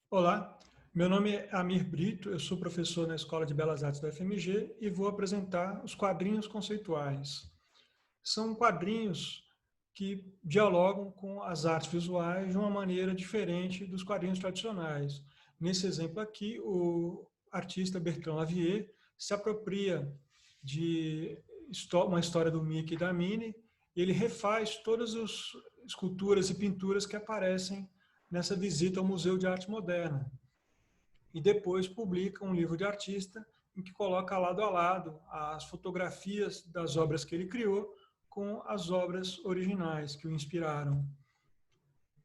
Olá, meu nome é Amir Brito, eu sou professor na Escola de Belas Artes da FMG e vou apresentar os quadrinhos conceituais. São quadrinhos que dialogam com as artes visuais de uma maneira diferente dos quadrinhos tradicionais. Nesse exemplo aqui, o artista Bertrand Lavier se apropria de uma história do Mickey e da Minnie, e ele refaz todas as esculturas e pinturas que aparecem nessa visita ao Museu de Arte Moderna. E depois publica um livro de artista em que coloca lado a lado as fotografias das obras que ele criou com as obras originais que o inspiraram.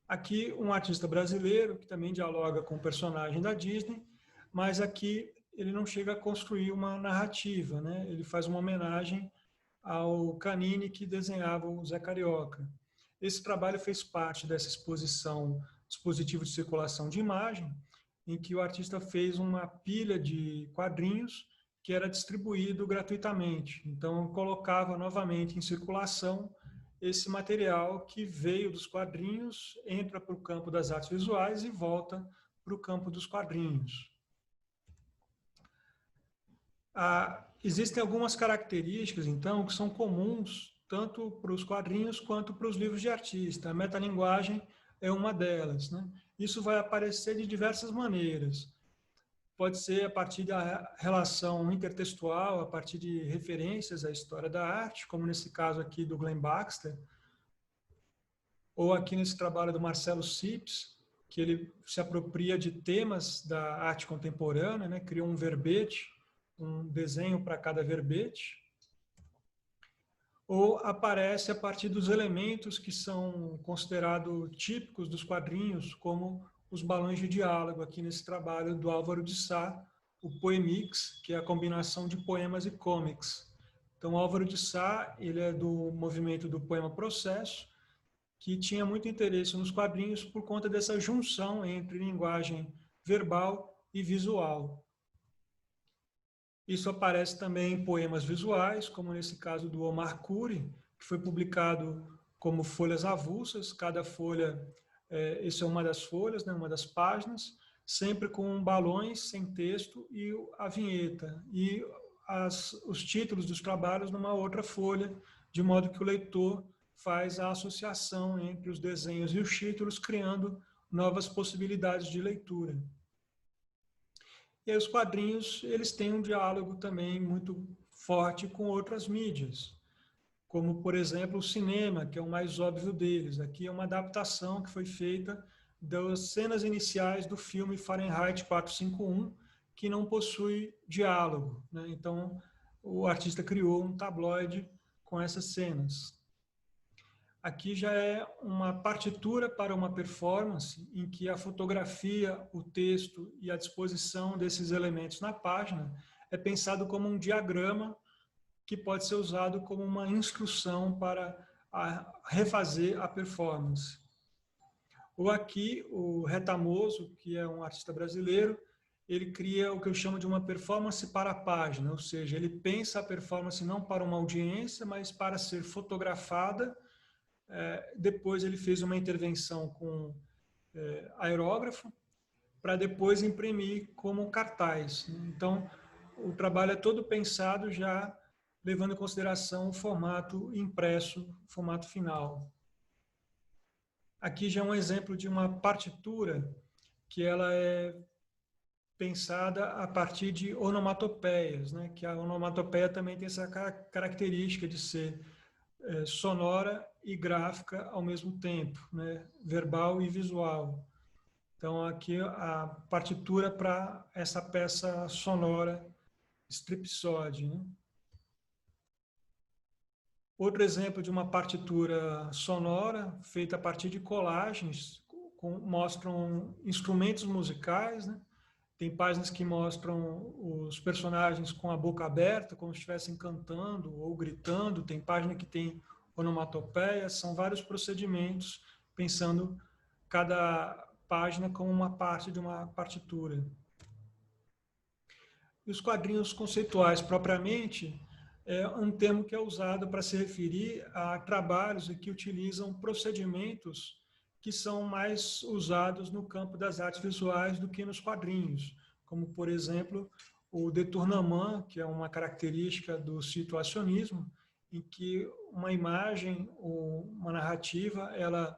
Aqui, um artista brasileiro que também dialoga com o personagem da Disney, mas aqui ele não chega a construir uma narrativa, né? Ele faz uma homenagem ao Canini que desenhava o Zé Carioca. Esse trabalho fez parte dessa exposição Dispositivo de Circulação de Imagem, em que o artista fez uma pilha de quadrinhos que era distribuído gratuitamente. Então, colocava novamente em circulação esse material que veio dos quadrinhos, entra para o campo das artes visuais e volta para o campo dos quadrinhos. Existem algumas características, então, que são comuns tanto para os quadrinhos quanto para os livros de artista. A metalinguagem é uma delas, né? Isso vai aparecer de diversas maneiras. Pode ser a partir da relação intertextual, a partir de referências à história da arte, como nesse caso aqui do Glenn Baxter, ou aqui nesse trabalho do Marcelo Sips, que ele se apropria de temas da arte contemporânea, né? Criou um verbete, um desenho para cada verbete, ou aparece a partir dos elementos que são considerados típicos dos quadrinhos, como os balões de diálogo, aqui nesse trabalho do Álvaro de Sá, o Poemix, que é a combinação de poemas e comics. Então, Álvaro de Sá, ele é do movimento do poema processo, que tinha muito interesse nos quadrinhos por conta dessa junção entre linguagem verbal e visual. Isso aparece também em poemas visuais, como nesse caso do Omar Khoury, que foi publicado como folhas avulsas, cada folha, isso é uma das folhas, né, uma das páginas, sempre com balões sem texto e a vinheta, e os títulos dos trabalhos numa outra folha, de modo que o leitor faz a associação entre os desenhos e os títulos, criando novas possibilidades de leitura. E aí os quadrinhos, eles têm um diálogo também muito forte com outras mídias, como, por exemplo, o cinema, que é o mais óbvio deles. Aqui é uma adaptação que foi feita das cenas iniciais do filme Fahrenheit 451, que não possui diálogo, né? Então, o artista criou um tabloide com essas cenas. Aqui já é uma partitura para uma performance em que a fotografia, o texto e a disposição desses elementos na página é pensado como um diagrama que pode ser usado como uma instrução para refazer a performance. Ou aqui, o Retamoso, que é um artista brasileiro, ele cria o que eu chamo de uma performance para a página, ou seja, ele pensa a performance não para uma audiência, mas para ser fotografada. Depois ele fez uma intervenção com aerógrafo para depois imprimir como cartaz. Então, o trabalho é todo pensado já levando em consideração o formato impresso, o formato final. Aqui já é um exemplo de uma partitura que ela é pensada a partir de onomatopeias, né? Que a onomatopeia também tem essa característica de ser sonora e gráfica ao mesmo tempo, né? Verbal e visual. Então, aqui a partitura para essa peça sonora Stripsode. Né? Outro exemplo de uma partitura sonora feita a partir de colagens, mostram instrumentos musicais, né? Tem páginas que mostram os personagens com a boca aberta, como se estivessem cantando ou gritando. Tem página que tem onomatopeia. São vários procedimentos, pensando cada página como uma parte de uma partitura. E os quadrinhos conceituais, propriamente, é um termo que é usado para se referir a trabalhos que utilizam procedimentos que são mais usados no campo das artes visuais do que nos quadrinhos, como, por exemplo, o détournement, que é uma característica do situacionismo, em que uma imagem ou uma narrativa, ela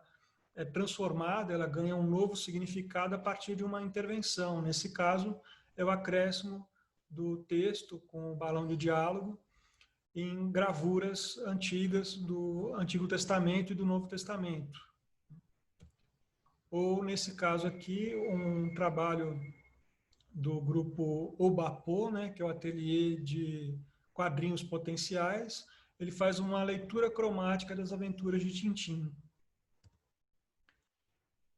é transformada, ela ganha um novo significado a partir de uma intervenção. Nesse caso, é o acréscimo do texto com o balão de diálogo em gravuras antigas do Antigo Testamento e do Novo Testamento. Ou, nesse caso aqui, um trabalho do grupo Obapo, né, que é o ateliê de quadrinhos potenciais. Ele faz uma leitura cromática das aventuras de Tintim.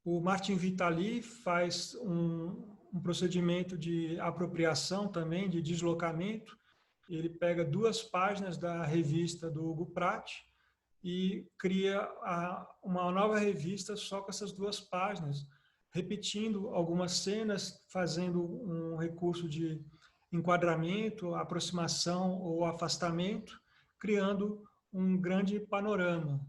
O Martin Vitali faz um procedimento de apropriação também, de deslocamento. Ele pega 2 páginas da revista do Hugo Pratt e cria uma nova revista só com essas 2 páginas, repetindo algumas cenas, fazendo um recurso de enquadramento, aproximação ou afastamento, criando um grande panorama.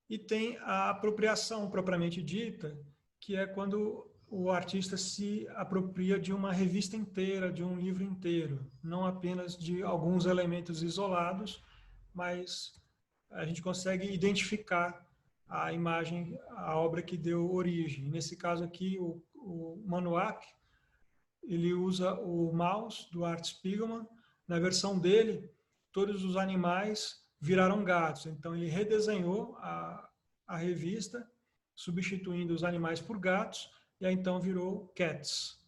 E tem a apropriação propriamente dita, que é quando o artista se apropria de uma revista inteira, de um livro inteiro, não apenas de alguns elementos isolados, mas a gente consegue identificar a imagem, a obra que deu origem. Nesse caso aqui, o Manuak, ele usa o mouse do Art Spiegelman. Na versão dele, todos os animais viraram gatos. Então, ele redesenhou a revista, substituindo os animais por gatos, e aí então virou Cats.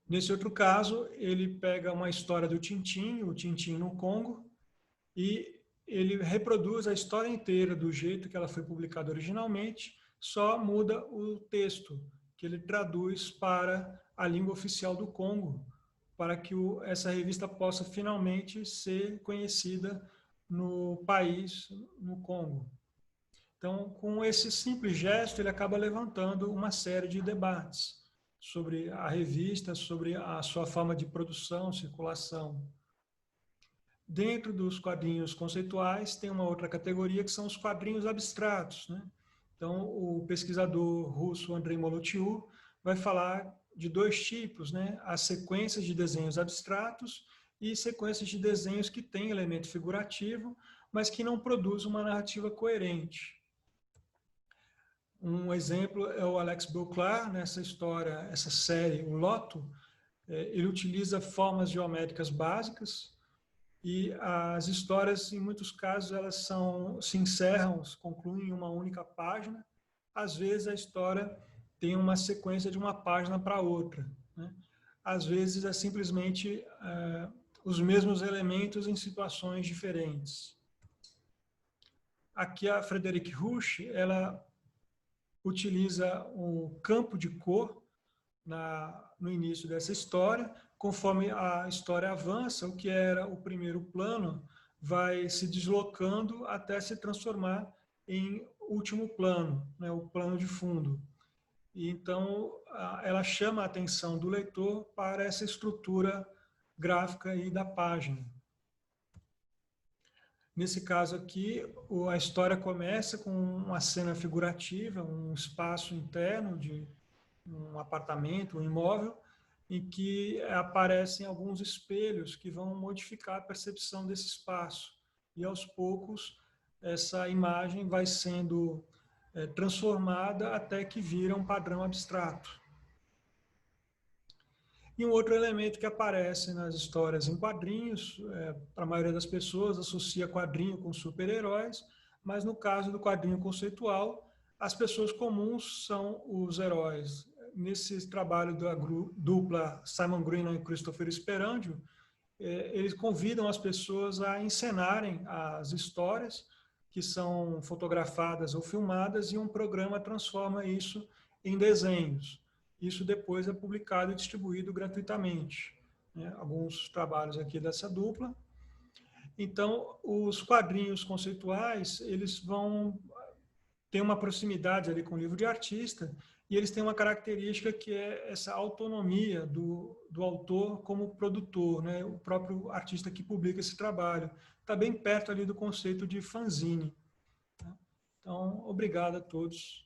Nesse outro caso, ele pega uma história do Tintim, o Tintim no Congo, e ele reproduz a história inteira do jeito que ela foi publicada originalmente, só muda o texto, que ele traduz para a língua oficial do Congo, para que essa revista possa finalmente ser conhecida no país, no Congo. Então, com esse simples gesto, ele acaba levantando uma série de debates sobre a revista, sobre a sua forma de produção, circulação. Dentro dos quadrinhos conceituais, tem uma outra categoria que são os quadrinhos abstratos, né? Então, o pesquisador russo Andrei Molotiu vai falar de 2 tipos, né? As sequências de desenhos abstratos e sequências de desenhos que têm elemento figurativo, mas que não produzem uma narrativa coerente. Um exemplo é o Alex Beauclair, nessa história, essa série, o Loto. Ele utiliza formas geométricas básicas, e as histórias, em muitos casos, elas se encerram, concluem em uma única página. Às vezes, a história tem uma sequência de uma página para outra, né? Às vezes, é simplesmente os mesmos elementos em situações diferentes. Aqui, a Frederique Rusch, ela utiliza o campo de cor no início dessa história. Conforme a história avança, o que era o primeiro plano vai se deslocando até se transformar em último plano, né, o plano de fundo. E então, ela chama a atenção do leitor para essa estrutura gráfica aí da página. Nesse caso aqui, a história começa com uma cena figurativa, um espaço interno de um apartamento, um imóvel, em que aparecem alguns espelhos que vão modificar a percepção desse espaço. E, aos poucos, essa imagem vai sendo transformada até que vira um padrão abstrato. E um outro elemento que aparece nas histórias em quadrinhos, para a maioria das pessoas, associa quadrinho com super-heróis, mas no caso do quadrinho conceitual, as pessoas comuns são os heróis. Nesse trabalho da dupla Simon Greenon e Christopher Sperandio, eles convidam as pessoas a encenarem as histórias que são fotografadas ou filmadas, e um programa transforma isso em desenhos. Isso depois é publicado e distribuído gratuitamente, né? Alguns trabalhos aqui dessa dupla. Então, os quadrinhos conceituais, eles vão ter uma proximidade ali com o livro de artista, e eles têm uma característica que é essa autonomia do autor como produtor, né? O próprio artista que publica esse trabalho. Está bem perto ali do conceito de fanzine. Então, obrigado a todos.